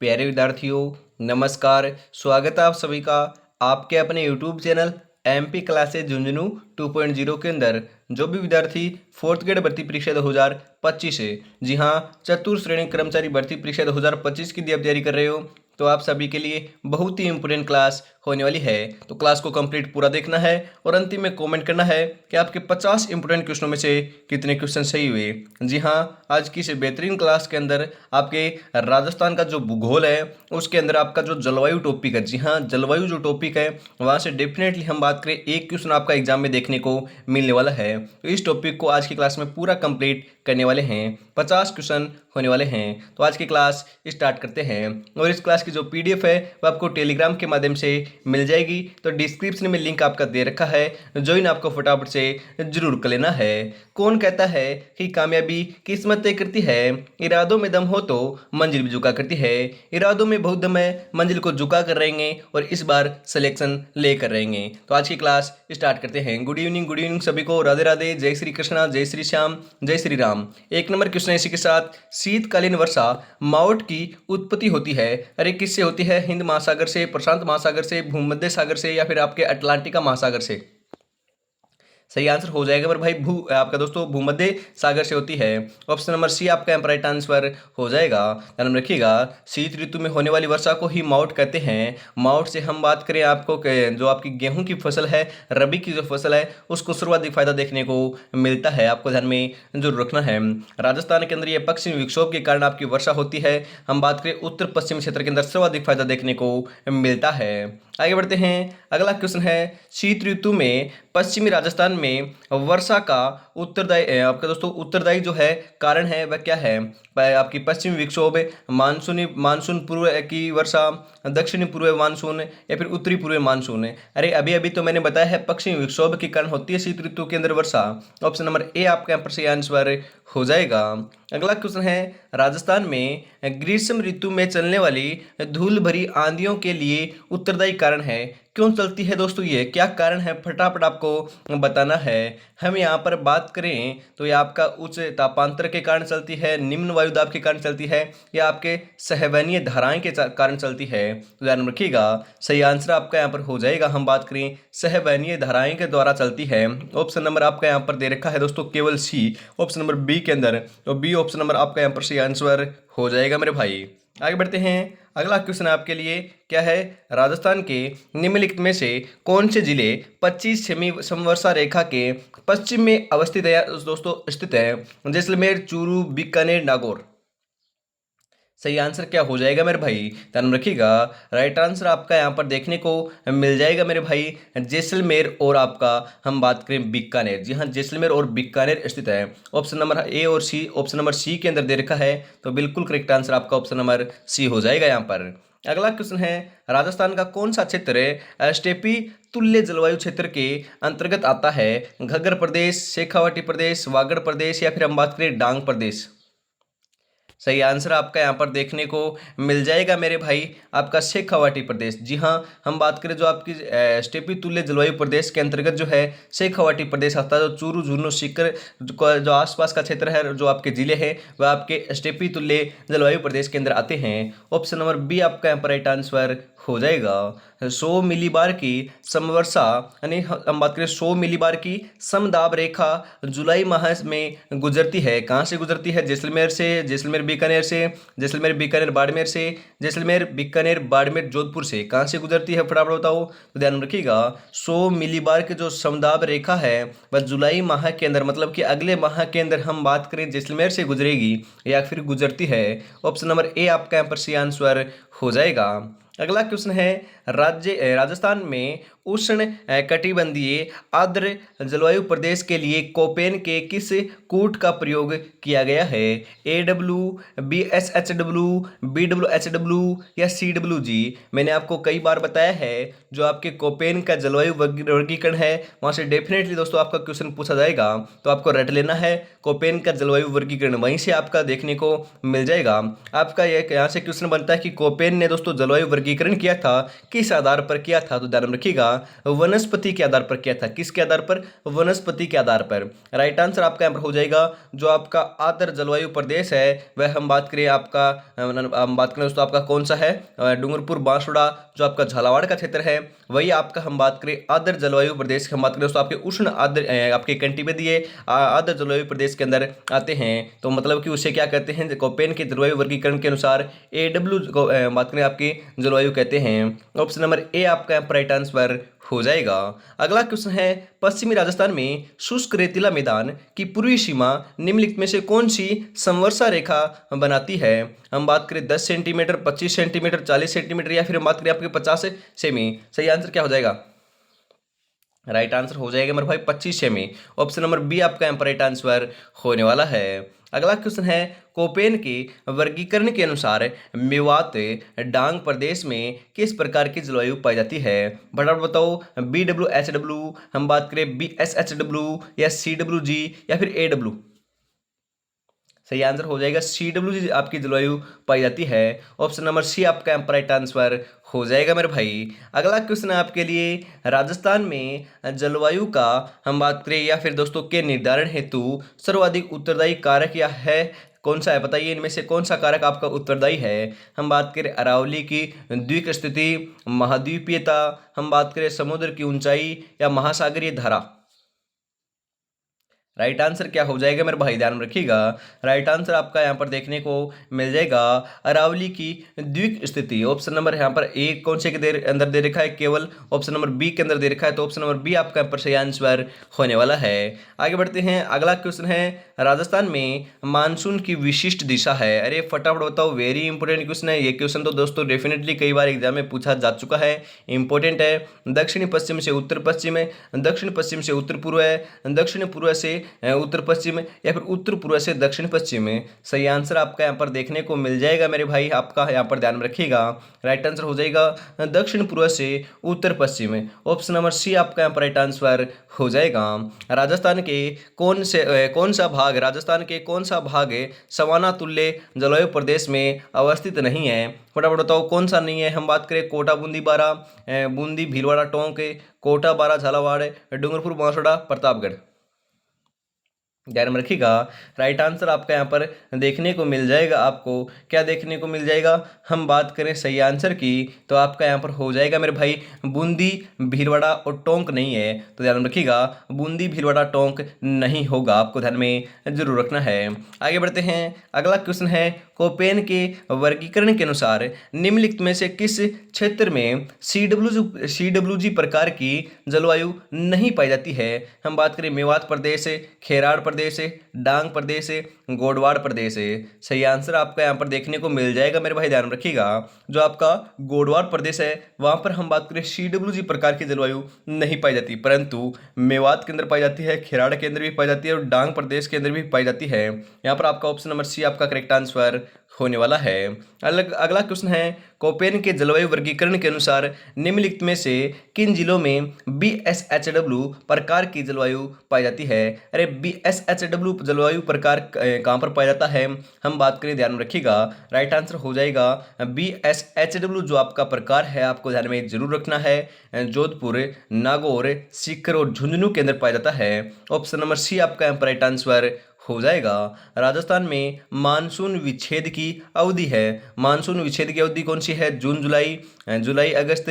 प्यारे विद्यार्थियों, नमस्कार। स्वागत है आप सभी का आपके अपने YouTube channel MP classes Jhunjhunu 2.0 के अंदर। जो भी विद्यार्थी फोर्थ ग्रेड भर्ती परीक्षा 2025 है, जी हाँ, चतुर्थ श्रेणी कर्मचारी भर्ती परीक्षा 2025 की तैयारी कर रहे हो, तो आप सभी के लिए बहुत ही इंपोर्टेंट क्लास होने वाली है। तो क्लास को कंप्लीट पूरा देखना है और अंतिम में कमेंट करना है कि आपके 50 इंपोर्टेंट क्वेश्चनों में से कितने क्वेश्चन सही हुए। जी हाँ, आज की इस बेहतरीन क्लास के अंदर आपके राजस्थान का जो भूगोल है उसके अंदर आपका जो जलवायु टॉपिक है, जी हाँ, जलवायु जो टॉपिक है वहाँ से डेफिनेटली हम बात करें एक क्वेश्चन आपका एग्जाम में देखने को मिलने वाला है। तो इस टॉपिक को आज की क्लास में पूरा कंप्लीट करने वाले हैं। 50 क्वेश्चन होने वाले हैं। तो आज की क्लास स्टार्ट करते हैं और इस क्लास की जो पीडीएफ है वो आपको टेलीग्राम के माध्यम से मिल जाएगी। तो डिस्क्रिप्शन में लिंक आपका दे रखा है, ज्वाइन आपको फटाफट से जरूर कर लेना है। कौन कहता है कि कामयाबी किस्मत तय करती है, इरादों में दम हो तो मंजिल भी झुका करती है। इरादों में बहुत दम है, मंजिल को झुका कर रहेंगे और इस बार सिलेक्शन लेकर रहेंगे। तो आज की क्लास स्टार्ट करते हैं। गुड इवनिंग सभी को, राधे राधे, जय श्री कृष्णा, जय श्री श्याम, जय श्री राम। एक नंबर क्वेश्चन इसी के साथ, शीतकालीन वर्षा मावट की उत्पत्ति होती है, अरे किससे होती है? हिंद महासागर से, प्रशांत महासागर से, भूमध्य सागर से या फिर आपके अटलांटिका महासागर से? सही आंसर हो जाएगा मेरे भाई आपका दोस्तों भूमध्य सागर से होती है। ऑप्शन नंबर सी आपका यहाँ पर राइट आंसर हो जाएगा। ध्यान में रखिएगा, शीत ऋतु में होने वाली वर्षा को ही मावट कहते हैं। मावट से हम बात करें आपको जो आपकी गेहूं की फसल है, रबी की जो फसल है, उसको सर्वाधिक फायदा देखने को मिलता है। आपको ध्यान में जरूर रखना है। राजस्थान के अंदर ये पश्चिमी विक्षोभ के कारण आपकी वर्षा होती है। हम बात करें उत्तर पश्चिम क्षेत्र के अंदर सर्वाधिक फायदा देखने को मिलता है। आगे बढ़ते हैं। अगला क्वेश्चन है, शीत ऋतु में पश्चिमी राजस्थान में वर्षा का उत्तरदायी आपका दोस्तों उत्तरदायी जो है कारण है वह क्या है? आपकी पश्चिमी विक्षोभ, मानसून पूर्व की वर्षा, दक्षिणी पूर्व मानसून या फिर उत्तरी पूर्व मानसून? अरे अभी अभी तो मैंने बताया है पश्चिमी विक्षोभ के कारण होती है शीत ऋतु के अंदर वर्षा। ऑप्शन नंबर ए आपका यहाँ पर सही आंसर हो जाएगा। अगला क्वेश्चन है, राजस्थान में ग्रीष्म ऋतु में चलने वाली धूल भरी आंधियों के लिए उत्तरदायी कारण है। क्यों चलती है दोस्तों, ये क्या कारण है? फटाफट आपको बताना है। हम यहाँ पर बात करें तो ये आपका उच्च तापांतर के कारण चलती है, निम्न वायुदाब के कारण चलती है, या आपके सहवनीय धाराएं के कारण चलती है? तो ध्यान रखिएगा, सही आंसर आपका यहाँ पर हो जाएगा। हम बात करें सहवनीय धाराएं के द्वारा चलती है। ऑप्शन नंबर आपका यहाँ पर दे रखा है दोस्तों केवल सी, ऑप्शन नंबर बी के अंदर। तो बी ऑप्शन नंबर आपका यहाँ पर सही आंसर हो जाएगा मेरे भाई। आगे बढ़ते हैं। अगला क्वेश्चन आपके लिए क्या है, राजस्थान के निम्नलिखित में से कौन से जिले 25 सेमी समवर्षा रेखा के पश्चिम में अवस्थित है दोस्तों, स्थित है? जैसलमेर, चूरू, बीकानेर, नागौर? सही आंसर क्या हो जाएगा मेरे भाई? ध्यान रखिएगा, राइट आंसर आपका यहाँ पर देखने को मिल जाएगा मेरे भाई जैसलमेर और आपका हम बात करें बीकानेर। जी हाँ, जैसलमेर और बीकानेर स्थित है। ऑप्शन नंबर ए और सी, ऑप्शन नंबर सी के अंदर दे रखा है, तो बिल्कुल करेक्ट आंसर आपका ऑप्शन नंबर सी हो जाएगा यहाँ पर। अगला क्वेश्चन है, राजस्थान का कौन सा क्षेत्र स्टेपी तुल्य जलवायु क्षेत्र के अंतर्गत आता है? घग्गर प्रदेश, शेखावाटी प्रदेश, वागड़ प्रदेश या फिर हम बात करें डांग प्रदेश? सही आंसर आपका यहाँ पर देखने को मिल जाएगा मेरे भाई, आपका शेखावाटी प्रदेश। जी हाँ, हम बात करें जो आपकी स्टेपी तुल्य जलवायु प्रदेश के अंतर्गत जो है शेखावाटी प्रदेश आता है। जो चूरू, झुन्नू, सीकर जो आसपास का क्षेत्र है, जो आपके जिले हैं, वह आपके स्टेपी तुल्य जलवायु प्रदेश के अंदर आते हैं। ऑप्शन नंबर बी आपका यहाँ पर राइट आंसर हो जाएगा। 100 मिलीबार की समवर्षा, यानी हम बात करें 100 मिलीबार की समदाब रेखा जुलाई माह में गुजरती है। कहाँ से गुजरती है? जैसलमेर से, जैसलमेर बीकानेर से, जैसलमेर बीकानेर बाड़मेर से, जैसलमेर बीकानेर बाड़मेर जोधपुर से? कहाँ से गुजरती है फटाफट बताओ। तो ध्यान रखिएगा, 100 मिलीबार की जो समदाब रेखा है वह जुलाई माह के अंदर, मतलब कि अगले माह के अंदर हम बात करें जैसलमेर से गुजरेगी या फिर गुजरती है। ऑप्शन नंबर ए आपका यहाँ पर सही आंसर हो जाएगा। अगला क्वेश्चन है, राजस्थान में उष्ण कटिबंधीय आर्द्र जलवायु प्रदेश के लिए कोपेन के किस कूट का प्रयोग किया गया है? AW, BSHW, BWHW या CWG? मैंने आपको कई बार बताया है, जो आपके कोपेन का जलवायु वर्गीकरण है वहाँ से डेफिनेटली दोस्तों आपका क्वेश्चन पूछा जाएगा, तो आपको रट लेना है। कोपेन का जलवायु वर्गीकरण वहीं से आपका देखने को मिल जाएगा। आपका यहाँ से क्वेश्चन बनता है कि कोपेन ने दोस्तों जलवायु वर्गीकरण किया था किस आधार पर किया था? तो ध्यान में रखिएगा वनस्पति के आधार पर किया था। किसके आधार पर? वनस्पति के आधार पर। राइट आंसर आपका यहाँ पर हो जाएगा जो आपका आर्द्र जलवायु प्रदेश है वह हम बात करें आपका हम बात करें दोस्तों आपका कौन सा है? डूंगरपुर बांसवाड़ा जो आपका झालावाड़ का क्षेत्र है वही आपका हम बात करें आर्द्र जलवायु प्रदेश की हम बात करें दोस्तों आपके उष्ण आर्द्र आपके कटिबंधीय आर्द्र जलवायु प्रदेश के अंदर आते हैं। तो मतलब कि उसे क्या कहते हैं? कोपेन के जलवायु वर्गीकरण के अनुसार AW को बात करें आपकी जलवायु कहते हैं। ऑप्शन नंबर ए आपका राइट आंसर हो जाएगा। अगला क्वेश्चन है पश्चिमी राजस्थान में शुष्क रेतीला मैदान की पूर्वी सीमा निम्नलिखित में से कौन सी समवर्षा रेखा बनाती है? हम बात करें 10 सेंटीमीटर, 25 सेंटीमीटर, 40 सेंटीमीटर या फिर हम बात करें आपके 50 सेमी। सही आंसर क्या हो जाएगा? राइट आंसर हो जाएगा मेरे भाई 25 सेमी। ऑप्शन नंबर बी आपका यहाँ पर राइट आंसर होने वाला है। अगला क्वेश्चन है कोपेन के वर्गीकरण के अनुसार मेवात डांग प्रदेश में किस प्रकार की जलवायु पाई जाती है? फटाफट बताओ। BWHW, हम बात करें BSHW या CWG या फिर AW? सही आंसर हो जाएगा CWG आपकी जलवायु पाई जाती है। ऑप्शन नंबर सी आपका राइट आंसर हो जाएगा मेरे भाई। अगला क्वेश्चन है आपके लिए राजस्थान में जलवायु का हम बात करें या फिर दोस्तों के निर्धारण हेतु सर्वाधिक उत्तरदायी कारक या है कौन सा है? बताइए इनमें से कौन सा कारक आपका उत्तरदायी है? हम बात करें अरावली की द्वीप स्थिति, महाद्वीपीयता, हम बात करें समुद्र की ऊंचाई या महासागरीय धारा? राइट आंसर क्या हो जाएगा मेरे भाई? ध्यान में रखिएगा राइट आंसर आपका यहाँ पर देखने को मिल जाएगा अरावली की द्वीप स्थिति। ऑप्शन नंबर यहाँ पर ए कौन से के अंदर दे रखा है? केवल। ऑप्शन नंबर बी के अंदर दे रखा है तो ऑप्शन नंबर बी आपका यहाँ पर सही आंसर होने वाला है। आगे बढ़ते हैं। अगला क्वेश्चन है राजस्थान में मानसून की विशिष्ट दिशा है। अरे फटाफट बताओ, वेरी इंपॉर्टेंट क्वेश्चन है ये। क्वेश्चन तो दोस्तों डेफिनेटली कई बार एग्जाम में पूछा जा चुका है, इंपॉर्टेंट है। दक्षिणी पश्चिम से उत्तर पश्चिम है, दक्षिण पश्चिम से उत्तर पूर्व है, दक्षिण पूर्व से उत्तर पश्चिम या फिर उत्तर पूर्व से दक्षिण पश्चिम में। सही आंसर आपका यहाँ पर देखने को मिल जाएगा मेरे भाई। आपका यहाँ पर ध्यान में रखिएगा राइट आंसर हो जाएगा दक्षिण पूर्व से उत्तर पश्चिम। ऑप्शन नंबर सी आपका यहाँ पर राइट आंसर हो जाएगा। राजस्थान के कौन सा भाग सवाना तुल्य जलवायु प्रदेश में अवस्थित नहीं है? फटाफट बताओ कौन सा नहीं है? हम बात करें कोटा, बूंदी, बारा, बूंदी, भीलवाड़ा, टोंक, कोटा, बारा, झालावाड़, डूंगरपुर, बांसवाड़ा, प्रतापगढ़? ध्यान में रखिएगा राइट आंसर आपका यहाँ पर देखने को मिल जाएगा। आपको क्या देखने को मिल जाएगा? हम बात करें सही आंसर की तो आपका यहाँ पर हो जाएगा मेरे भाई बूंदी, भीलवाड़ा और टोंक नहीं है। तो ध्यान में रखिएगा बूंदी, भीलवाड़ा, टोंक नहीं होगा, आपको ध्यान में जरूर रखना है। आगे बढ़ते हैं। अगला क्वेश्चन है कोपेन के वर्गीकरण के अनुसार निम्नलिखित में से किस क्षेत्र में CWG प्रकार की जलवायु नहीं पाई जाती है? हम बात करें मेवात प्रदेश, खेराड़ प्रदेश, डांग प्रदेश, गोडवाड़ प्रदेश। सही आंसर आपका यहाँ पर देखने को मिल जाएगा मेरे भाई। ध्यान रखिएगा जो आपका गोडवाड़ प्रदेश है वहां पर हम बात करें CWG प्रकार की जलवायु नहीं पाई जाती, परंतु मेवात के अंदर पाई जाती है, खेराड़ के अंदर भी पाई जाती है और डांग प्रदेश के अंदर भी पाई जाती है। यहाँ पर आपका ऑप्शन नंबर सी आपका करेक्ट आंसर होने वाला है। अगला क्वेश्चन है कोपेन के जलवायु वर्गीकरण के अनुसार निम्नलिखित में से किन जिलों में BSHW प्रकार की जलवायु पाई जाती है? अरे BSHW जलवायु प्रकार कहाँ पर पाया जाता है? हम बात करें, ध्यान में रखिएगा राइट आंसर हो जाएगा BSHW जो आपका प्रकार है आपको ध्यान में जरूर रखना है जोधपुर, नागौर, सीकर और झुंझुनू के अंदर पाया जाता है। ऑप्शन नंबर सी आपका यहाँ पर राइट आंसर हो जाएगा। राजस्थान में मानसून विच्छेद की अवधि है। मानसून विच्छेद की अवधि कौन सी है? जून, जुलाई, अगस्त,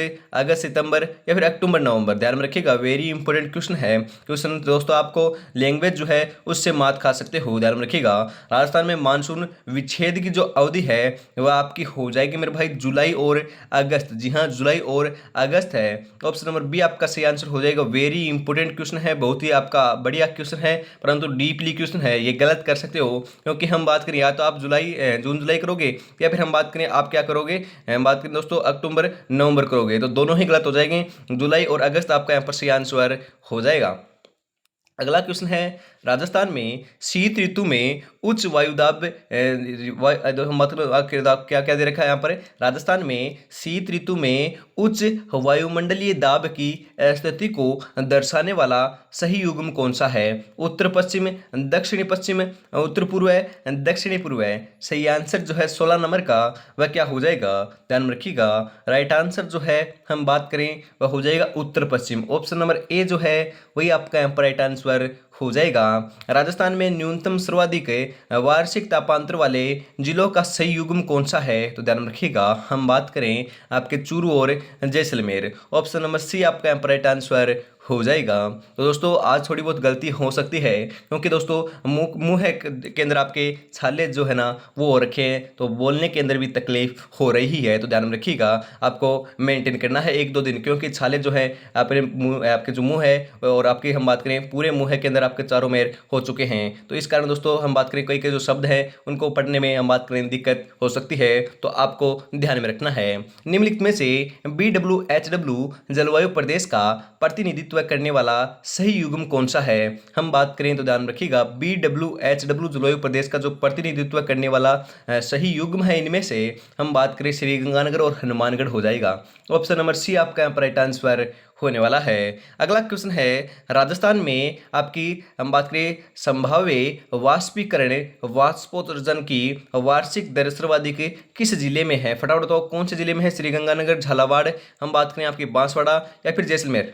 सितंबर या फिर अक्टूबर, नवंबर? ध्यान में रखिएगा वेरी इंपॉर्टेंट क्वेश्चन है। क्वेश्चन दोस्तों आपको लैंग्वेज जो है उससे मात खा सकते हो, ध्यान में रखिएगा। राजस्थान में मानसून विच्छेद की जो अवधि है वह आपकी हो जाएगी मेरे भाई जुलाई और अगस्त। जी हाँ, जुलाई और अगस्त है। ऑप्शन नंबर बी आपका सही आंसर हो जाएगा। वेरी इंपॉर्टेंट क्वेश्चन है, बहुत ही आपका बढ़िया क्वेश्चन है, परंतु डीपली क्वेश्चन है, ये गलत कर सकते हो क्योंकि हम बात करें या तो आप जून जुलाई करोगे या फिर हम बात करें आप क्या करोगे, हम बात करें दोस्तों अक्टूबर नवंबर करोगे, तो दोनों ही गलत हो जाएंगे। जुलाई और अगस्त आपका यहाँ पर सही आंसर हो जाएगा। अगला क्वेश्चन है राजस्थान में शीत ऋतु में उच्च वायुदाब मतलब क्या क्या दे रखा है यहाँ पर, राजस्थान में शीत ऋतु में उच्च वायुमंडलीय दाब की स्थिति को दर्शाने वाला सही युग्म कौन सा है? उत्तर पश्चिम, दक्षिणी पश्चिम, उत्तर पूर्व है, दक्षिणी पूर्व है। सही आंसर जो है 16 नंबर का वह क्या हो जाएगा, ध्यान में रखिएगा। राइट आंसर जो है हम बात करें वह हो जाएगा उत्तर पश्चिम। ऑप्शन नंबर ए जो है वही आपका यहाँ पर राइट आंसर हो जाएगा। राजस्थान में न्यूनतम सर्वाधिक वार्षिक तापांतर वाले जिलों का सही युग्म कौन सा है? तो ध्यान रखिएगा हम बात करें आपके चूरू और जैसलमेर। ऑप्शन नंबर सी आपका यहाँ पर राइट आंसर हो जाएगा। तो दोस्तों आज थोड़ी बहुत गलती हो सकती है क्योंकि दोस्तों मुंह के अंदर आपके छाले जो है ना वो हो रखे हैं, तो बोलने के अंदर भी तकलीफ हो रही है। तो ध्यान में रखिएगा आपको मेंटेन करना है 1-2 दिन, क्योंकि छाले जो है अपने मुंह, आपके जो मुंह है और आपकी हम बात करें पूरे मुंह के अंदर आपके चारों मेर हो चुके हैं। तो इस कारण दोस्तों हम बात करें कई कई जो शब्द हैं उनको पढ़ने में हम बात करें दिक्कत हो सकती है, तो आपको ध्यान में रखना है। निम्नलिखित में से BWHW जलवायु प्रदेश का प्रतिनिधित्व करने वाला सही युग्म कौन सा है? हम बात करें तो ध्यान रखिएगा BWHW जलवायु प्रदेश का जो प्रतिनिधित्व करने वाला सही युग्म है, इनमें से हम बात करें श्रीगंगानगर और हनुमानगढ़ हो जाएगा। ऑप्शन नंबर सी आपका यहाँ पर राइट आंसर होने वाला है। अगला क्वेश्चन है राजस्थान में आपकी हम बात करें संभाव्य वाष्पीकरण वाष्पोत्सर्जन की वार्षिक दर सर्वाधिक किस जिले में है? फटाफट बताओ कौन से जिले में है? श्रीगंगानगर, झालावाड़, हम बात करें आपकी बांसवाड़ा या फिर जैसलमेर।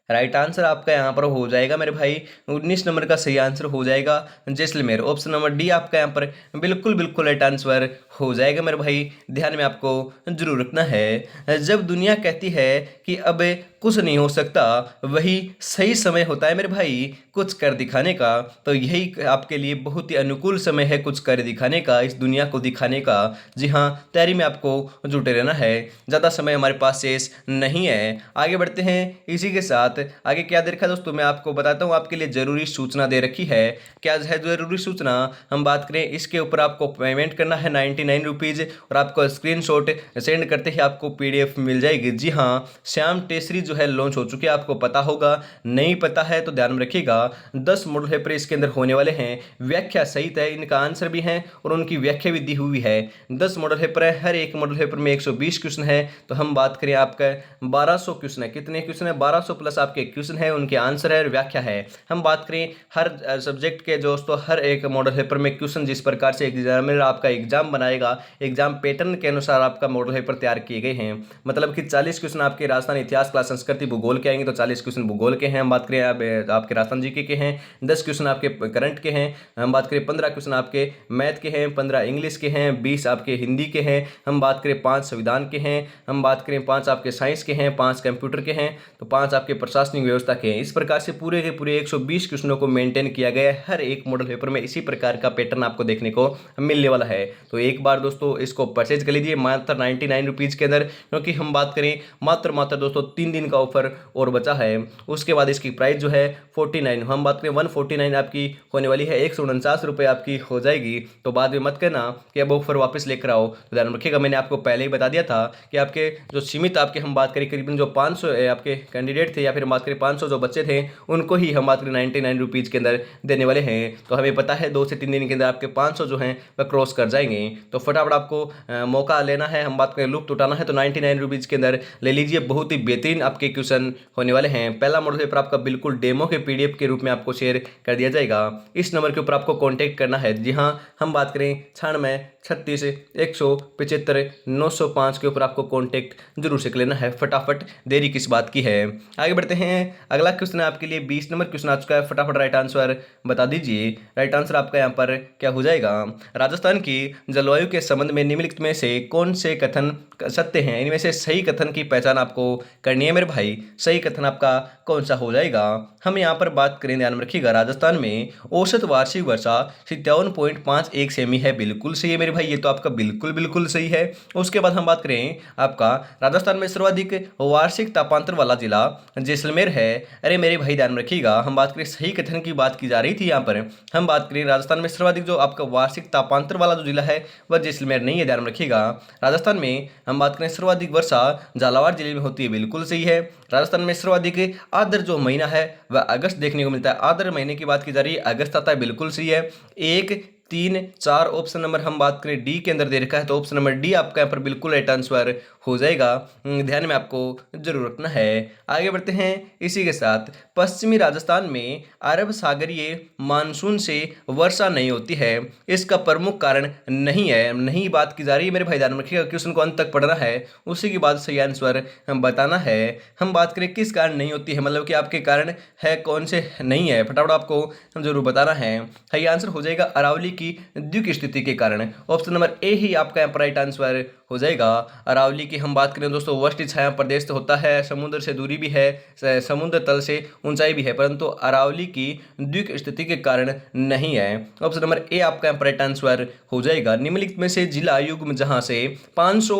राइट आंसर आपका यहाँ पर हो जाएगा मेरे भाई 19 नंबर का सही आंसर हो जाएगा जैसलमेर। ऑप्शन नंबर डी आपका यहाँ पर बिल्कुल बिल्कुल राइट आंसर हो जाएगा मेरे भाई। ध्यान में आपको जरूर रखना है। जब दुनिया कहती है कि अब कुछ नहीं हो सकता वही सही समय होता है मेरे भाई कुछ कर दिखाने का, तो यही आपके लिए बहुत ही अनुकूल समय है कुछ कर दिखाने का, इस दुनिया को दिखाने का। जी हाँ, तैयारी में आपको जुटे रहना है, ज़्यादा समय हमारे पास शेष नहीं है। आगे बढ़ते हैं इसी के साथ। आगे क्या दे रखा है दोस्तों मैं आपको बताता हूँ, आपके लिए जरूरी सूचना दे रखी है। क्या है जरूरी सूचना? हम बात करें इसके ऊपर आपको पेमेंट करना है 99 रुपीज़ और आपको स्क्रीनशॉट सेंड करते ही आपको PDF मिल जाएगी। जी हाँ, श्याम टेसरी जो है लॉन्च हो चुके हैं, आपको पता होगा, नहीं पता है तो ध्यान में रखिएगा। 10 मॉडल पेपर इसके अंदर होने वाले हैं, व्याख्या सहित है, इनका आंसर भी है और उनकी व्याख्या भी दी हुई है। 10 मॉडल पेपर है, हर एक मॉडल पेपर में 120 क्वेश्चन है, तो हम बात करें आपका 1200 क्वेश्चन है। कितने क्वेश्चन है? 1200 प्लस आपके क्वेश्चन है, उनके आंसर है और व्याख्या है। हम बात करें हर सब्जेक्ट के दोस्तों हर एक मॉडल पेपर में क्वेश्चन जिस प्रकार से एग्जामिनर आपका एग्जाम बनाएगा, एग्जाम पैटर्न के अनुसार आपका मॉडल पेपर तैयार किए गए हैं। मतलब कि 40 क्वेश्चन आपके राजस्थान इतिहास, कला, संस्कृति, भूगोल के आएंगे, तो 40 क्वेश्चन भूगोल के हैं। हम बात करें आपके राजस्थान जीके के हैं, 10 क्वेश्चन आपके करंट के हैं। हम बात करें 15 क्वेश्चन आपके मैथ के हैं, 15 इंग्लिश के हैं, 20 आपके हिंदी के हैं। हम बात करें 5 संविधान के हैं, हम बात करें 5 आपके साइंस के हैं, 5 कंप्यूटर के हैं, तो 5 आपके प्रशासनिक व्यवस्था के हैं। इस प्रकार से पूरे के पूरे 120 क्वेश्चनों को मेंटेन किया गया है हर एक मॉडल पेपर में। इसी प्रकार का पैटर्न आपको देखने को मिलने वाला है। तो एक बार दोस्तों इसको परचेज कर लीजिए मात्र 99 रुपीज़ के अंदर, क्योंकि हम बात करें मात्र दोस्तों 3 दिन का ऑफर और बचा है। उसके बाद इसकी प्राइस जो है 49, हम बात करें 149 आपकी होने वाली है, 149 रुपये आपकी हो जाएगी। तो बाद में मत कहना कि अब ऑफर वापस लेकर आओ। तो ध्यान रखिएगा, मैंने आपको पहले ही बता दिया था कि आपके जो सीमित आपके हम बात करें करीबन जो 500 आपके कैंडिडेट थे या फिर हम बात करें 500 जो बच्चे थे उनको ही हम बात करें 99 रुपीज़ के अंदर देने वाले हैं। तो हमें पता है 2 से 3 दिन के अंदर आपके 500 जो हैं वह क्रॉस कर जाएंगे। तो फटाफट आपको मौका लेना है, हम बात करें लुफ्त उठाना है, तो 99 रुपीज़ के अंदर ले लीजिए। बहुत ही बेहतरीन आपके क्वेश्चन होने वाले हैं। पहला मॉडल पेपर आपका बिल्कुल डेमो के PDF के रूप में आपको शेयर कर दिया जाएगा। इस नंबर के ऊपर आपको कांटेक्ट करना है। जी हाँ, हम बात करें 96 36 175 905 के ऊपर आपको कांटेक्ट जरूर से कर लेना है। फटाफट, देरी किस बात की है। आगे बढ़ते हैं, अगला क्वेश्चन है आपके लिए 20 नंबर क्वेश्चन आ चुका है। फटाफट राइट आंसर बता दीजिए। राइट आंसर आपका यहाँ पर क्या हो जाएगा? राजस्थान की जलवायु के संबंध में निम्नलिखित में से कौन से कथन सत्य हैं? इनमें से सही कथन की पहचान आपको करनी है मेरे भाई। सही कथन आपका कौन सा हो जाएगा? हम यहाँ पर बात करें, ध्यान में रखिएगा, राजस्थान में औसत वार्षिक वर्षा 57.51 सेमी है। बिल्कुल सही है मेरे भाई ये तो आपका बिल्कुल बिल्कुल सही है। उसके बाद हम बात करें आपका राजस्थान में सर्वाधिक वार्षिक तापांतर वाला जिला जैसलमेर है। अरे मेरे भाई ध्यान में रखिएगा, हम बात करें सही कथन की बात की जा रही थी यहाँ पर। हम बात करें राजस्थान में सर्वाधिक जो आपका वार्षिक तापांतर वाला जो जिला है वह जैसलमेर नहीं है, ध्यान में रखिएगा। राजस्थान में हम बात करें सर्वाधिक वर्षा झालावाड़ जिले में होती है, बिल्कुल सही है। राजस्थान में सर्वाधिक आर्द्र जो महीना है वह अगस्त देखने को मिलता है, आर्द्र महीने की बात की जा रही है, अगस्त आता है, बिल्कुल सही है। 1, 3, 4 ऑप्शन नंबर हम बात करें डी के अंदर दे रखा है, तो ऑप्शन नंबर डी आपका यहाँ पर बिल्कुल राइट आंसर हो जाएगा। ध्यान में आपको जरूर रखना है। आगे बढ़ते हैं इसी के साथ, पश्चिमी राजस्थान में अरब सागरीय मानसून से वर्षा नहीं होती है, इसका प्रमुख कारण नहीं है, नहीं बात की जा रही है मेरे भाई, ध्यान में रखिएगा, क्वेश्चन को अंत तक पढ़ना है, उसी के बाद सही आंसर बताना है। हम बात करें किस कारण नहीं होती है, मतलब कि आपके कारण है कौन से नहीं है, फटाफट आपको जरूर बताना है। सही आंसर हो जाएगा अरावली की द्वीप स्थिति के कारण, ऑप्शन नंबर ए ही आपका यहाँ पर राइट आंसर हो जाएगा। अरावली की हम बात करें दोस्तों, वृष्टि छाया प्रदेश तो होता है, समुद्र से दूरी भी है, समुद्र तल से ऊंचाई भी है, परंतु अरावली की द्वीप स्थिति के कारण नहीं है। ऑप्शन नंबर ए आपका यहाँ पर राइट आंसर हो जाएगा। निम्नलिखित में से जिला युग्म जहां से 500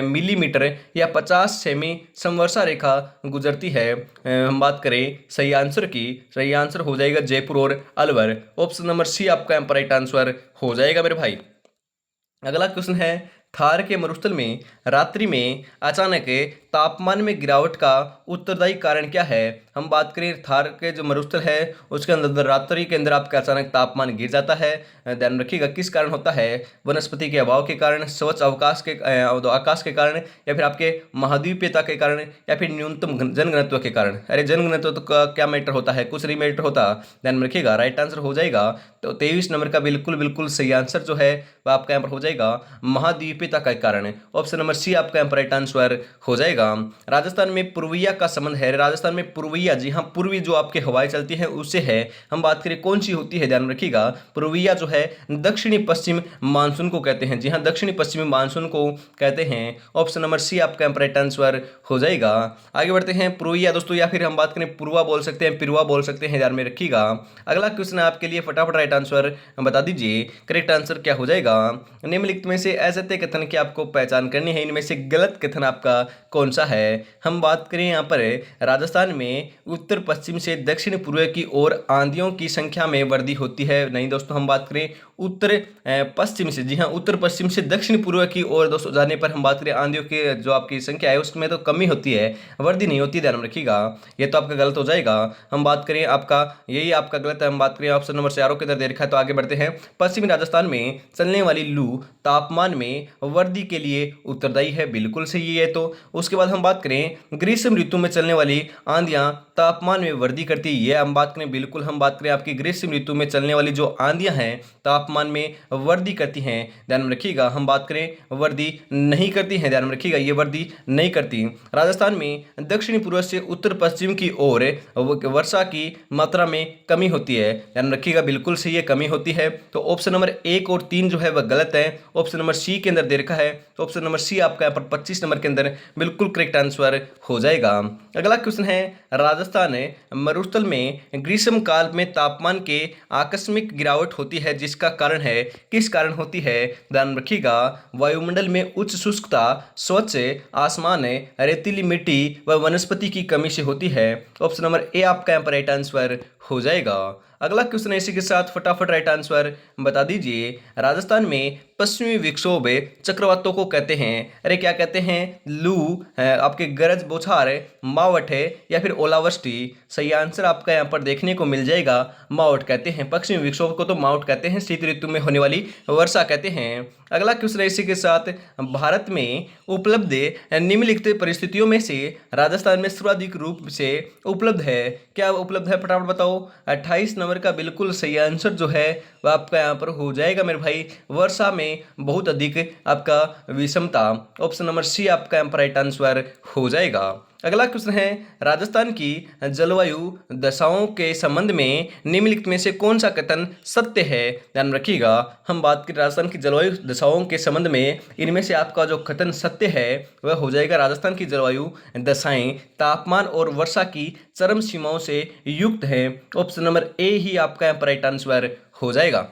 मिलीमीटर या 50 सेमी समवर्षा रेखा गुजरती है, हम बात करें सही आंसर की, सही आंसर हो जाएगा जयपुर और अलवर, ऑप्शन नंबर सी आपका यहाँ पर राइट आंसर हो जाएगा मेरे भाई। अगला क्वेश्चन है, थार के मरुस्थल में रात्रि में अचानक तापमान में गिरावट का उत्तरदायी कारण क्या है। हम बात करें थार के जो मरुस्थल है उसके अंदर रात्रि के अंदर आपका अचानक तापमान गिर जाता है, ध्यान रखिएगा किस कारण होता है, वनस्पति के अभाव के कारण, स्वच्छ अवकाश के आकाश के कारण, या फिर आपके महाद्वीपीयता के कारण, या फिर न्यूनतम जनघनत्व के कारण। अरे जनघनत्व तो का क्या मैटर होता है, कुछ नहीं मैटर होता, ध्यान में रखिएगा, राइट आंसर हो जाएगा। तो 23 नंबर का बिल्कुल बिल्कुल सही आंसर जो है वह आपका यहाँ पर हो जाएगा महाद्वीपीयता के कारण, ऑप्शन नंबर सी आपका यहाँ पर राइट आंसर हो जाएगा। राजस्थान में पूर्विया का संबंध है, राजस्थान में पूर्विया, जी हाँ पूर्वी जो आपके हवाएं चलती हैं उससे है, हम बात करें कौन सी होती है, ध्यान रखिएगा, पूर्विया जो है दक्षिणी पश्चिम मानसून को कहते हैं, जी हाँ दक्षिणी पश्चिमी मानसून को कहते हैं, ऑप्शन नंबर सी आपका यहाँ पर राइट आंसर हो जाएगा। आगे बढ़ते हैं, पूर्विया दोस्तों, या फिर हम बात करें पूर्वा बोल सकते हैं, पिरवा बोल सकते हैं, ध्यान में रखिएगा। अगला क्वेश्चन है आपके लिए, फटाफट राइट आंसर बता दीजिए, करेक्ट आंसर क्या हो जाएगा। निम्नलिखित में से असत्य कथन की आपको पहचान करनी है, इनमें से गलत कथन आपका कौन सा है। हम बात करें यहाँ पर राजस्थान में उत्तर पश्चिम से दक्षिण पूर्व की ओर आंधियों की संख्या में वृद्धि होती है, नहीं दोस्तों, हम बात करें उत्तर पश्चिम से, जी हाँ उत्तर पश्चिम से दक्षिण पूर्व की ओर दोस्तों जाने पर हम बात करें आंधियों की जो आपकी संख्या है उसमें तो कमी होती है, वृद्धि नहीं होती, ध्यान में रखिएगा, ये तो आपका गलत हो जाएगा। हम बात करें आपका, यही आपका गलत है, हम बात करें ऑप्शन नंबर 4 के अंदर दे रखा है। तो आगे बढ़ते हैं, पश्चिमी राजस्थान में चलने वाली लू तापमान में वृद्धि के लिए उत्तरदायी है, बिल्कुल सही है। तो उसके बाद हम बात करें ग्रीष्म ऋतु में चलने वाली आंधियां तापमान में वृद्धि करती है, ये हम बात करें, बिल्कुल हम बात करें आपकी ग्रीष्म ऋतु में चलने वाली जो आंधियां हैं तापमान में वृद्धि करती हैं, ध्यान में रखिएगा, हम बात करें वृद्धि नहीं करती हैं, ध्यान में रखिएगा, ये वृद्धि नहीं करती। राजस्थान में दक्षिण पूर्व से उत्तर पश्चिम की ओर वर्षा की मात्रा में कमी होती है, ध्यान में रखिएगा, बिल्कुल सही है, कमी होती है। तो ऑप्शन नंबर 1 और 3 जो है वह गलत है, ऑप्शन नंबर सी के अंदर दे रखा है, तो ऑप्शन नंबर सी आपका यहाँ पर 25 नंबर के अंदर बिल्कुल करेक्ट आंसर हो जाएगा। अगला क्वेश्चन है, राजस्थान मरुस्थल में ग्रीष्म काल में तापमान के आकस्मिक गिरावट होती है, जिसका कारण है, किस कारण होती है, ध्यान रखिएगा, वायुमंडल में उच्च शुष्कता, स्वच्छ आसमान, रेतीली मिट्टी व वनस्पति की कमी से होती है, ऑप्शन नंबर ए आपका यहाँ पर राइट आंसर हो जाएगा। अगला क्वेश्चन इसी के साथ फटाफट राइट आंसर बता दीजिए, राजस्थान में पश्चिमी विक्षोभ चक्रवातों को कहते हैं, अरे क्या कहते हैं, लू, आपके गरज बौछार, मावठ है, या फिर ओलावृष्टि। सही आंसर आपका यहाँ पर देखने को मिल जाएगा, मावठ कहते हैं, पश्चिमी विक्षोभ को तो मावठ कहते हैं, शीत ऋतु में होने वाली वर्षा कहते हैं। अगला क्वेश्चन इसी के साथ, भारत में उपलब्ध निम्नलिखित परिस्थितियों में से राजस्थान में सर्वाधिक रूप से उपलब्ध है, क्या उपलब्ध है, फटाफट बताओ। 28 नंबर का बिल्कुल सही आंसर जो है वह आपका यहाँ पर हो जाएगा मेरे भाई, वर्षा में बहुत अधिक आपका विषमता, ऑप्शन नंबर सी आपका यहाँ पर राइट आंसर हो जाएगा। अगला क्वेश्चन है, राजस्थान की जलवायु दशाओं के संबंध में निम्नलिखित में से कौन सा कथन सत्य है, ध्यान रखिएगा, हम बात करें राजस्थान की जलवायु दशाओं के संबंध में, इनमें से आपका जो कथन सत्य है वह हो जाएगा, राजस्थान की जलवायु दशाएं तापमान और वर्षा की चरम सीमाओं से युक्त है, ऑप्शन नंबर ए ही आपका यहाँ पर राइट आंसर हो जाएगा।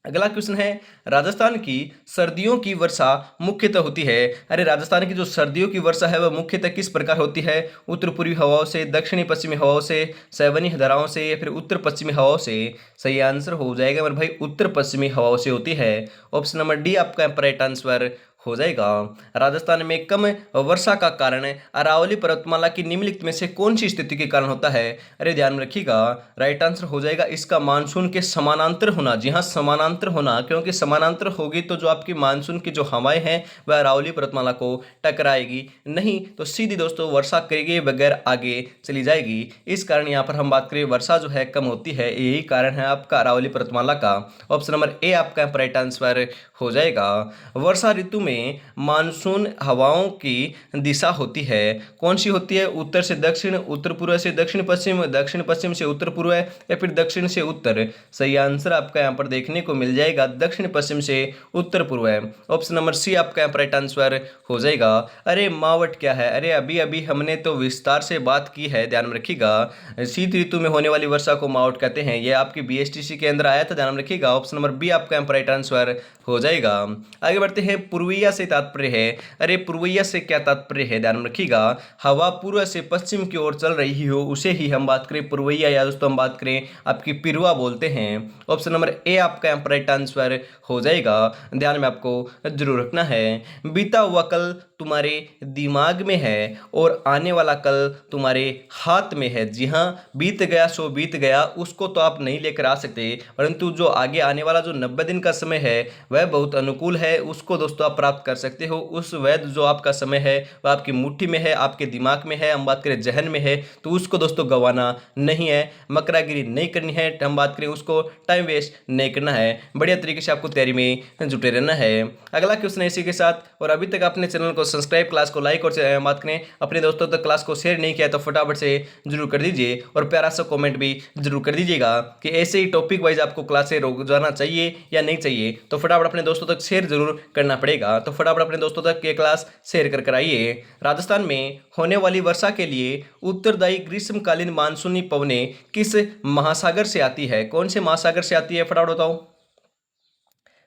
अगला क्वेश्चन है, राजस्थान की सर्दियों की वर्षा मुख्यतः होती है। अरे राजस्थान की जो सर्दियों की वर्षा है वह मुख्यतः किस प्रकार होती है? उत्तर पूर्वी हवाओं से, दक्षिणी पश्चिमी हवाओं से, सैवनी धाराओं से, या फिर उत्तर पश्चिमी हवाओं से? सही आंसर हो जाएगा मेरे भाई उत्तर पश्चिमी हवाओं से होती है। ऑप्शन नंबर डी आपका राइट आंसर हो जाएगा। राजस्थान में कम वर्षा का कारण अरावली पर्वतमाला की निम्नलिखित में से कौन सी स्थिति के कारण होता है? अरे ध्यान में रखिएगा, राइट आंसर हो जाएगा इसका मानसून के समानांतर होना। जी हाँ, समानांतर होना, क्योंकि समानांतर होगी तो जो आपकी मानसून की जो हवाएं हैं वह अरावली पर्वतमाला को टकराएगी नहीं, तो सीधी दोस्तों वर्षा करेगी बगैर आगे चली जाएगी। इस कारण यहाँ पर हम बात करें वर्षा जो है कम होती है, यही कारण है आपका अरावली पर्वतमाला का। ऑप्शन नंबर ए आपका राइट आंसर हो जाएगा। वर्षा ऋतु में मानसून हवाओं की दिशा होती है, कौन सी होती है? उत्तर से दक्षिण, उत्तर पूर्व से दक्षिण पश्चिम, दक्षिण पश्चिम से उत्तर पूर्व, या फिर दक्षिण से उत्तर? सही आंसर आपका यहाँ पर देखने को मिल जाएगा दक्षिण पश्चिम से उत्तर पूर्व। ऑप्शन नंबर सी आपका यहाँ पर राइट आंसर हो जाएगा। अरे मावट क्या है? अरे अभी अभी हमने तो विस्तार से बात की है, ध्यान में रखिएगा। शीत ऋतु में होने वाली वर्षा को मावट कहते हैं, यह आपकी बीएसटीसी के अंदर आया था, ध्यान में रखिएगा। ऑप्शन नंबर बी आपका यहाँ पर राइट आंसर हो जाएगा। आगे बढ़ते हैं, पूर्वैया से तात्पर्य है। अरे पूर्वैया से क्या तात्पर्य है? ध्यान में रखिएगा, हवा पूर्व से पश्चिम की ओर चल रही हो उसे ही हम बात करें पूर्वैया, या दोस्तों हम बात करें आपकी पिरवा बोलते हैं। ऑप्शन नंबर ए आपका यहाँ पर राइट आंसर हो जाएगा। ध्यान में आपको जरूर रखना है, बीता हुआ कल तुम्हारे दिमाग में है और आने वाला कल तुम्हारे हाथ में है। जी हाँ, बीत गया सो बीत गया, उसको तो आप नहीं लेकर आ सकते, परंतु जो आगे आने वाला जो 90 दिन का समय है वह बहुत अनुकूल है, उसको दोस्तों आप प्राप्त कर सकते हो। उस वैध जो आपका समय है वह आपकी मुट्ठी में है, आपके दिमाग में है, हम बात करें जहन में है, तो उसको दोस्तों गंवाना नहीं है, मकरागिरी नहीं करनी है, हम बात करें उसको टाइम वेस्ट नहीं करना है, बढ़िया तरीके से आपको तैयारी में जुटे रहना है। अगला क्वेश्चन है इसी के साथ, और अभी तक अपने चैनल को सब्सक्राइब, क्लास को लाइक और बात करें अपने दोस्तों तक क्लास को शेयर नहीं किया तो फटाफट से जरूर कर दीजिए, और प्यारा सा कमेंट भी जरूर कर दीजिएगा कि ऐसे ही टॉपिक वाइज आपको क्लासें रोजाना चाहिए या नहीं चाहिए, तो फटाफट अपने दोस्तों तक शेयर जरूर करना पड़ेगा। तो फटाफट अपने दोस्तों तक ये क्लास शेयर कर आइए। राजस्थान में होने वाली वर्षा के लिए उत्तरदायी ग्रीष्मकालीन मानसूनी पवनें किस महासागर से आती है? कौन से महासागर से आती है? फटाफट बताओ।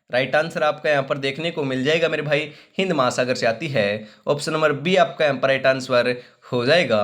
राइट आंसर आपका यहाँ पर देखने को मिल जाएगा मेरे भाई, हिंद महासागर से आती है। ऑप्शन नंबर बी आपका यहाँ पर राइट आंसर हो जाएगा।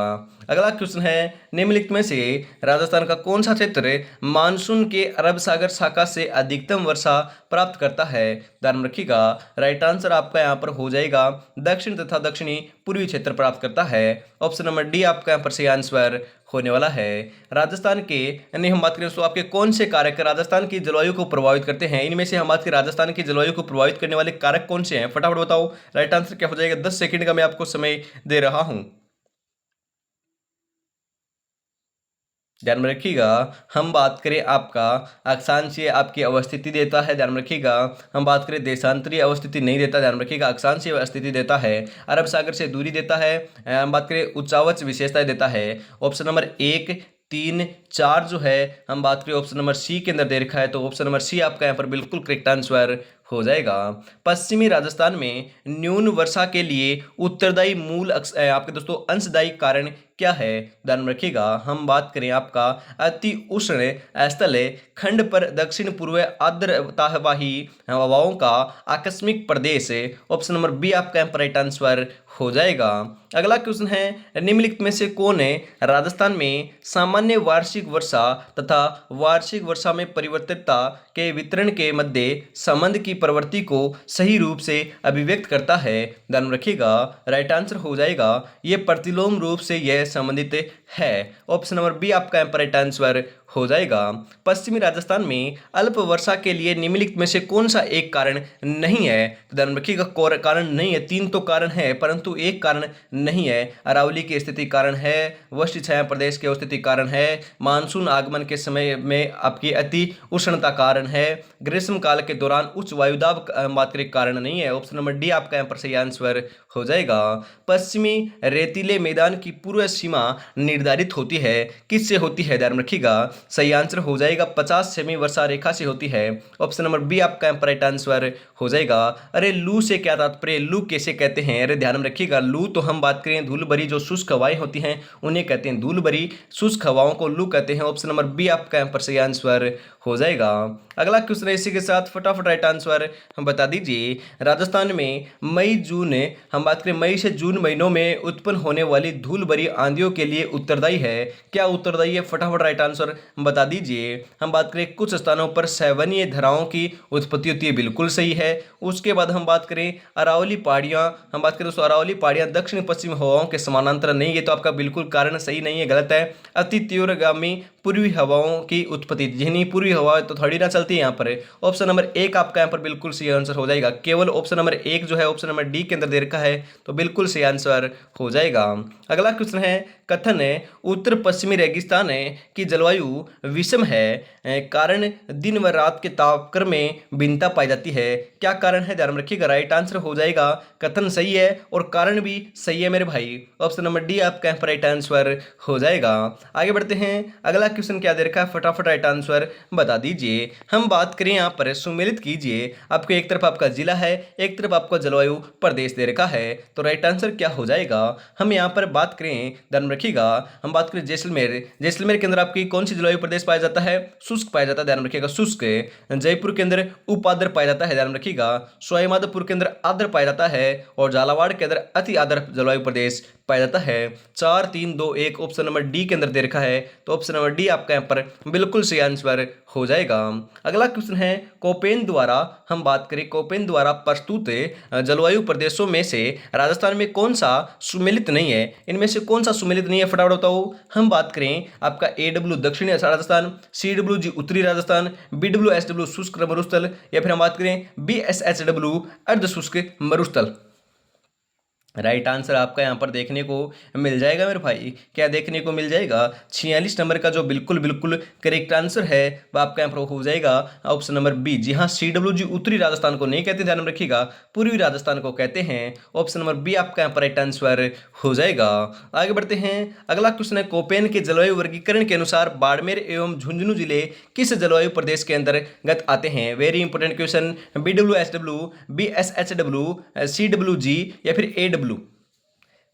अगला क्वेश्चन है, निम्नलिखित में से राजस्थान का कौन सा क्षेत्र मानसून के अरब सागर शाखा से अधिकतम वर्षा प्राप्त करता है? ध्यान रखिएगा, राइट आंसर आपका यहाँ पर हो जाएगा दक्षिण तथा दक्षिणी पूर्वी क्षेत्र प्राप्त करता है। ऑप्शन नंबर डी आपका यहाँ पर सही आंसर होने वाला है। राजस्थान के, यानी हम बात करें तो आपके कौन से कारक राजस्थान की जलवायु को प्रभावित करते हैं? इनमें से हम बात करें राजस्थान की जलवायु को प्रभावित करने वाले कारक कौन से हैं? फटाफट बताओ, राइट आंसर क्या हो जाएगा? 10 सेकंड का मैं आपको समय दे रहा हूं, ध्यान में रखिएगा। हम बात करें आपका अक्षांशीय आपकी अवस्थिति देता है, ध्यान में रखिएगा। हम बात करें देशांतरीय अवस्थिति नहीं देता, ध्यान में रखिएगा। अक्षांशीय अवस्थिति देता है, अरब सागर से दूरी देता है, हम बात करें उच्चावच विशेषताएं देता है। ऑप्शन नंबर 1, 3, 4 जो है हम बात करें ऑप्शन नंबर सी के अंदर दे रखा है, तो ऑप्शन नंबर सी आपका यहाँ पर बिल्कुल करेक्ट आंसर हो जाएगा। पश्चिमी राजस्थान में न्यून वर्षा के लिए उत्तरदायी मूल आपके दोस्तों अंशदायी कारण क्या है? ध्यान में रखिएगा। हम बात करें आपका अति उष्ण स्थल खंड पर दक्षिण पूर्व आर्द्रतावाही हवाओं का आकस्मिक प्रदेश, ऑप्शन नंबर बी आपका राइट आंसर हो जाएगा। अगला क्वेश्चन है, निम्नलिखित में से कौन है राजस्थान में सामान्य वार्षिक वर्षा तथा वार्षिक वर्षा में परिवर्तितता के वितरण के मध्य संबंध की प्रवृत्ति को सही रूप से अभिव्यक्त करता है? ध्यान रखिएगा, राइट आंसर हो जाएगा ये प्रतिलोम रूप से यह संबंधित है। ऑप्शन नंबर बी आपका राइट आंसर हो जाएगा। पश्चिमी राजस्थान में अल्प वर्षा के लिए निम्नलिखित में से कौन सा एक कारण नहीं है? तो ध्यान रखिएगा, कारण नहीं है, 3 तो कारण है परंतु एक कारण नहीं है। अरावली की स्थिति कारण है, वृष्टि छाया प्रदेश की स्थिति कारण है, मानसून आगमन के समय में आपकी अति उष्णता कारण है, ग्रीष्म काल के दौरान उच्च वायुदाब बात करें कारण नहीं है। ऑप्शन नंबर डी आपका यहाँ पर सही आंसर हो जाएगा। पश्चिमी रेतीले मैदान की पूर्व सीमा निर्धारित होती है, किससे होती है? ध्यान रखिएगा, सही आंसर हो जाएगा 50 सेमी वर्षा रेखा से होती है। ऑप्शन नंबर बी आपका राइट आंसर हो जाएगा। अरे लू से क्या तात्पर्य? लू कैसे कहते हैं? अरे ध्यान में रखिएगा, लू तो हम बात करें धूल भरी जो शुष्क हवाएं होती हैं उन्हें कहते हैं, धूल भरी शुष्क हवाओं को लू कहते हैं। ऑप्शन नंबर बी आपका यहाँ पर सही आंसर हो जाएगा। अगला क्वेश्चन है इसी के साथ फटाफट राइट आंसर हम बता दीजिए। राजस्थान में मई जून हम बात करें मई से जून महीनों में उत्पन्न होने वाली धूल भरी आंधियों के लिए उत्तरदायी है। क्या उत्तरदायी है? फटाफट राइट आंसर बता दीजिए। हम बात करें कुछ स्थानों पर सैवनीय धाराओं की उत्पत्ति होती है, बिल्कुल सही है। उसके बाद हम बात करें अरावली पहाड़ियां, हम बात करें दोस्तों अरावली पहाड़ियां दक्षिण पश्चिम हवाओं के समानांतर नहीं, ये तो आपका बिल्कुल कारण सही नहीं है, गलत है। अति तीव्रगामी पूर्वी हवाओं की उत्पत्ति, जिन्हीं पूर्वी हवा तो थोड़ी ना चलती है यहाँ पर। ऑप्शन नंबर एक आपका यहाँ पर बिल्कुल सही आंसर हो जाएगा। केवल ऑप्शन नंबर एक जो है ऑप्शन नंबर डी के अंदर दे रखा है, तो बिल्कुल सही आंसर हो जाएगा। अगला क्वेश्चन है कथन है उत्तर पश्चिमी रेगिस्तान की जलवायु विषम है, कारण दिन व रात के तापक्रम में भिन्नता पाई जाती है। क्या कारण है? ध्यान रखिएगा, राइट आंसर हो जाएगा। कथन सही है और कारण भी सही है मेरे भाई। ऑप्शन नंबर डी आपका यहाँ पर राइट आंसर हो जाएगा। आगे बढ़ते हैं। अगला क्वेश्चन क्या दे रखा है? फटाफट राइट आंसर बता दीजिए। हम बात करें यहाँ पर, सुमेलित कीजिए। आपको एक तरफ आपका जिला है, एक तरफ आपका जलवायु प्रदेश दे रखा है, तो राइट आंसर क्या हो जाएगा? हम यहाँ पर बात करें, ध्यान रखिएगा, हम बात करें जैसलमेर। जैसलमेर के अंदर आपकी कौन सी जलवायु प्रदेश पाया जाता है? शुष्क पाया जाता है, ध्यान रखिएगा, शुष्क। जयपुर के अंदर उपाद्र पाया जाता है, ध्यान रखिएगा। सवाईमाधोपुर के अंदर आर्द्र पाया जाता है और झालावाड़ के अंदर अति आर्द्र जलवायु प्रदेश पाया जाता है। 4 3 2 1 ऑप्शन नंबर डी के अंदर दे रखा है, तो ऑप्शन नंबर डी आपका यहाँ पर बिल्कुल सही आंसर हो जाएगा। अगला क्वेश्चन है कोपेन द्वारा, हम बात करें कोपेन द्वारा प्रस्तुत जलवायु प्रदेशों में से राजस्थान में कौन सा सुमेलित नहीं है? इनमें से कौन सा सुमेलित नहीं है? फटाफट बताओ। हम बात करें आपका AW दक्षिणी राजस्थान, CWG उत्तरी राजस्थान, BWSW शुष्क मरुस्थल, या फिर हम बात करें BSHW अर्ध शुष्क मरुस्थल। राइट आंसर आपका यहाँ पर देखने को मिल जाएगा मेरे भाई। क्या देखने को मिल जाएगा? 46 नंबर का जो बिल्कुल बिल्कुल करेक्ट आंसर है वह आपका यहाँ पर हो जाएगा ऑप्शन नंबर बी। जी हाँ, CWG उत्तरी राजस्थान को नहीं कहते, ध्यान में रखिएगा, पूर्वी राजस्थान को कहते हैं। ऑप्शन नंबर बी आपका यहाँ पर राइट आंसर हो जाएगा। आगे बढ़ते हैं। अगला क्वेश्चन है कोपेन के जलवायु वर्गीकरण के अनुसार बाड़मेर एवं झुंझुनू जिले किस जलवायु प्रदेश के अंतर्गत आते हैं? Very important question. BWSW, BSHW, CWG या फिर AW?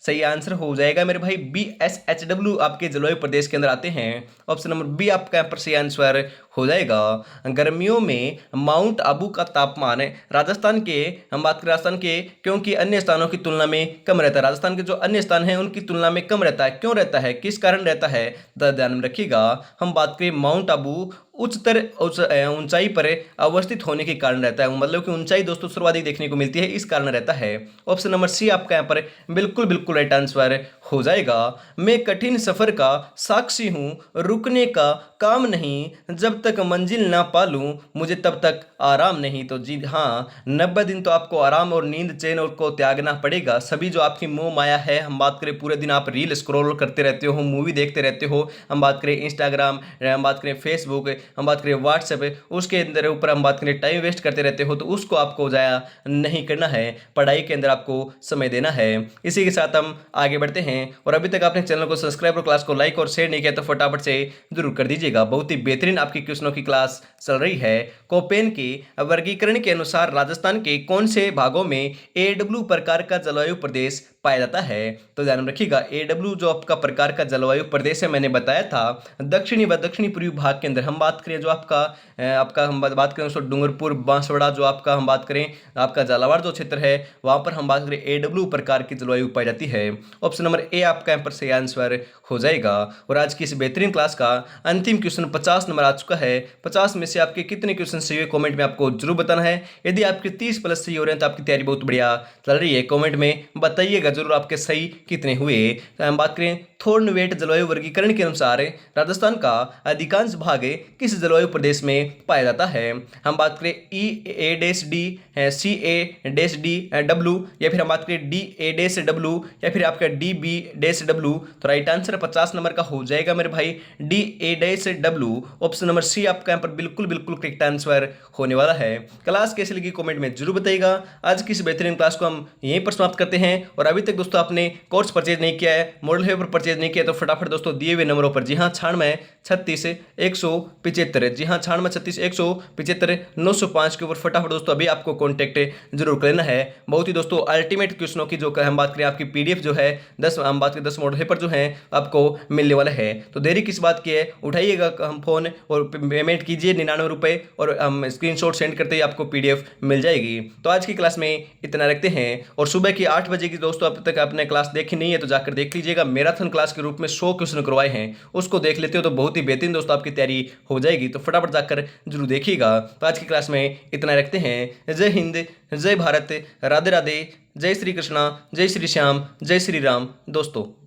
सही आंसर हो जाएगा मेरे भाई, BSHW आपके जलवायु प्रदेश के अंदर आते हैं। ऑप्शन नंबर बी आपका यहाँ पर सही आंसर हो जाएगा। गर्मियों में माउंट आबू का तापमान राजस्थान के, हम बात करें राजस्थान के, क्योंकि अन्य स्थानों की तुलना में कम रहता है। राजस्थान के जो अन्य स्थान हैं उनकी तुलना में कम रहता है। क्यों रहता है, किस कारण रहता है, ध्यान में रखिएगा। हम बात करें माउंट आबू उच्चतर ऊंचाई पर अवस्थित होने के कारण रहता है, मतलब कि ऊंचाई दोस्तों सर्वाधिक देखने को मिलती है, इस कारण रहता है। ऑप्शन नंबर सी आपका यहाँ पर बिल्कुल बिल्कुल राइट आंसर हो जाएगा। मैं कठिन सफर का साक्षी हूँ, रुकने का काम नहीं, जब तक मंजिल ना पालूं मुझे तब तक आराम नहीं। तो जी हाँ, 90 दिन तो आपको आराम और नींद चैन और को त्यागना पड़ेगा। सभी जो आपकी मोह माया है, हम बात करें पूरे दिन आप रील स्क्रॉल करते रहते हो, मूवी देखते रहते हो, हम बात करें इंस्टाग्राम, हम बात करें फेसबुक, हम बात करें व्हाट्सएप, उसके अंदर ऊपर हम बात करें टाइम वेस्ट करते रहते हो, तो उसको आपको ज़ाया नहीं करना है, पढ़ाई के अंदर आपको समय देना है। इसी के साथ हम आगे बढ़ते हैं। और अभी तक आपने चैनल को सब्सक्राइब और क्लास को लाइक और शेयर नहीं किया तो फटाफट से जरूर कर दीजिएगा। बहुत ही बेहतरीन आपकी क्वेश्चनों की क्लास चल रही है। कोपेन के वर्गीकरण के अनुसार राजस्थान के कौन से भागों में AW प्रकार का जलवायु प्रदेश पाया जाता है? तो ध्यान रखिएगा, AW जो आपका प्रकार का जलवायु प्रदेश है, मैंने बताया था दक्षिणी व दक्षिणी पूर्वी भाग के अंदर। हम बात करें जो आपका हम बात करें उसको डूंगरपुर, बांसवाड़ा, जो आपका हम बात करें आपका झालावाड़ जो क्षेत्र है, वहां पर हम बात करें AW प्रकार की जलवायु पाई जाती है। ऑप्शन नंबर ए आपका यहाँ पर सही आंसर हो जाएगा। और आज की इस बेहतरीन क्लास का अंतिम क्वेश्चन 50 नंबर आ चुका है। 50 में से आपके कितने क्वेश्चन सही हुए कमेंट में आपको जरूर बताना है। यदि आपके 30 प्लस सही हो रहे हैं तो आपकी तैयारी बहुत बढ़िया चल रही है। कमेंट में बताइएगा जरूर आपके सही कितने हुए। तो हम बात करें थॉर्नवेट जलवायु वर्गीकरण के अनुसार राजस्थान का अधिकांश भाग किस जलवायु प्रदेश में पाया जाता है? हम बात करें EA-D, CA-D, या फिर हम बात करें DA-W या फिर आपका DB-W। तो राइट आंसर 50 नंबर का हो जाएगा मेरे भाई, DA-W। ऑप्शन नंबर सी आपका यहाँ पर बिल्कुल बिल्कुल करेक्ट आंसर होने वाला है। क्लास कैसी लगी कमेंट में जरूर बताइएगा। आज की इस बेहतरीन क्लास को हम यहीं पर समाप्त करते हैं। और अभी अभी तक दोस्तों आपने कोर्स परचेज नहीं किया है, मॉडल पेपर परचेज नहीं किया, तो फटाफट दोस्तों दिए हुए नंबरों पर, जी हाँ 96 36 175, जी हाँ 96 36 175 905 के ऊपर फटाफट दोस्तों अभी आपको कॉन्टैक्ट जरूर कर लेना है। बहुत ही दोस्तों अल्टीमेट क्वेश्चनों की जो हम बात करें, आपकी पीडीएफ जो है 10, हम बात करें 10 मॉडल पेपर जो है आपको मिलने वाला है। तो देरी किस बात की है, उठाइएगा हम फोन और पेमेंट कीजिए 99 रुपये, और हम स्क्रीनशॉट सेंड करते ही आपको पीडीएफ मिल जाएगी। तो आज की क्लास में इतना रखते हैं, और सुबह की 8 बजे की दोस्तों अब तक आपने क्लास देखी नहीं है तो जाकर देख लीजिएगा। मैराथन क्लास के रूप में 100 क्वेश्चन करवाए हैं, उसको देख लेते हो तो बहुत ही बेहतरीन दोस्तों आपकी तैयारी हो जाएगी। तो फटाफट जाकर जरूर देखिएगा। तो आज की क्लास में इतना रखते हैं। जय हिंद, जय भारत, राधे राधे, जय श्री कृष्णा, जय श्री श्याम, जय श्री राम दोस्तों।